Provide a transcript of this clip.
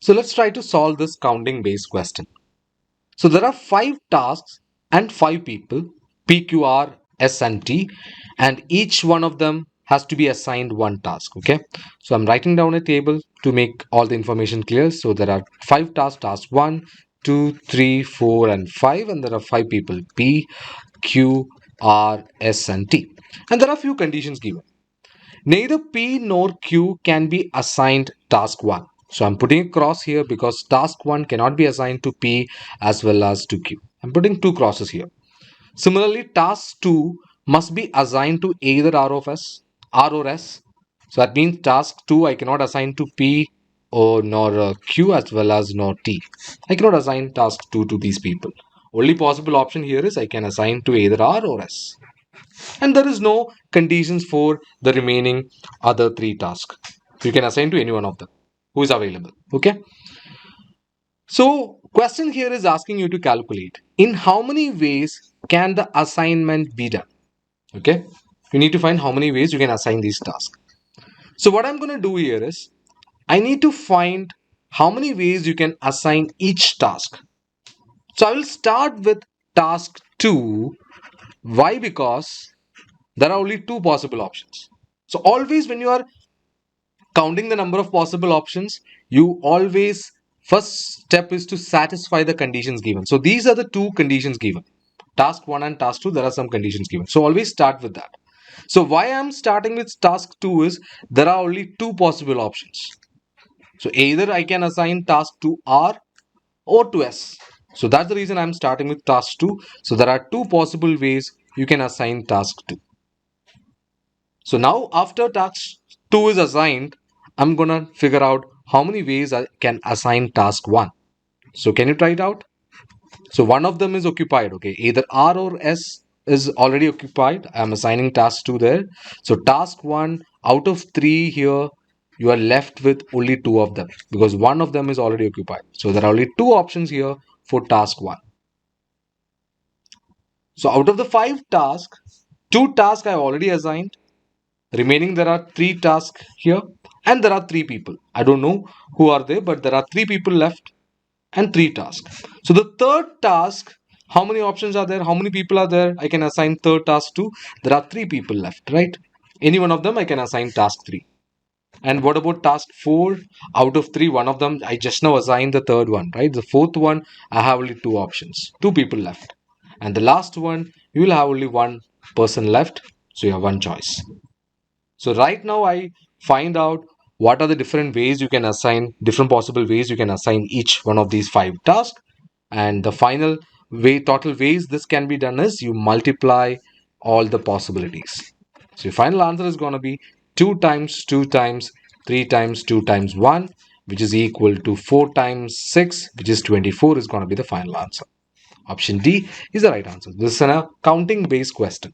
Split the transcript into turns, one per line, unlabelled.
So let's try to solve this counting based question. So there are 5 tasks and 5 people, P, Q, R, S and T, and each one of them has to be assigned one task. Okay. So I'm writing down a table to make all the information clear. So there are 5 tasks, task 1, 2, 3, 4 and 5, and there are 5 people, P, Q, R, S and T. And there are few conditions given. Neither P nor Q can be assigned task 1. So I'm putting a cross here because task 1 cannot be assigned to P as well as to Q. I'm putting 2 crosses here. Similarly, task 2 must be assigned to either R or S. So that means task 2 I cannot assign to P or nor Q as well as nor T. I cannot assign task 2 to these people. Only possible option here is I can assign to either R or S, and there is no conditions for the remaining other 3 tasks. You can assign to any one of them who is available. Okay. So question here is asking you to calculate in how many ways can the assignment be done. Okay. You need to find how many ways you can assign these tasks. So what I'm going to do here is I need to find how many ways you can assign each task. So I will start with task 2. Why? Because there are only 2 possible options. So always when you are counting the number of possible options, you always first step is to satisfy the conditions given. So these are the 2 conditions given. Task 1 and task 2, there are some conditions given. So always start with that. So why I'm starting with task 2 is there are only 2 possible options. So either I can assign task to R or to S. So that's the reason I'm starting with task 2. So there are 2 possible ways you can assign task 2. So now after task 2 is assigned, I'm gonna figure out how many ways I can assign task 1. So can you try it out? So one of them is occupied, okay? Either R or S is already occupied. I'm assigning task 2 there. So task 1 out of 3 here, you are left with only 2 of them because one of them is already occupied. So there are only 2 options here for task 1. So out of the 5 tasks, 2 tasks I already assigned. Remaining there are 3 tasks here and there are 3 people. I don't know who are they, but there are 3 people left and 3 tasks. So the third task, how many options are there? How many people are there? I can assign third task to. There are 3 people left, right? Any one of them I can assign task 3. And what about task 4? Out of 3, one of them I just now assigned the third one, right? The fourth one I have only 2 options, 2 people left. And the last one, you will have only one person left, so you have one choice. So right now I find out what are the different ways you can assign, different possible ways you can assign each one of these 5 tasks. And the final way, total ways this can be done is you multiply all the possibilities. So your final answer is going to be 2 times 2 times 3 times 2 times 1, which is equal to 4 times 6, which is 24 is going to be the final answer. Option D is the right answer. This is a counting based question.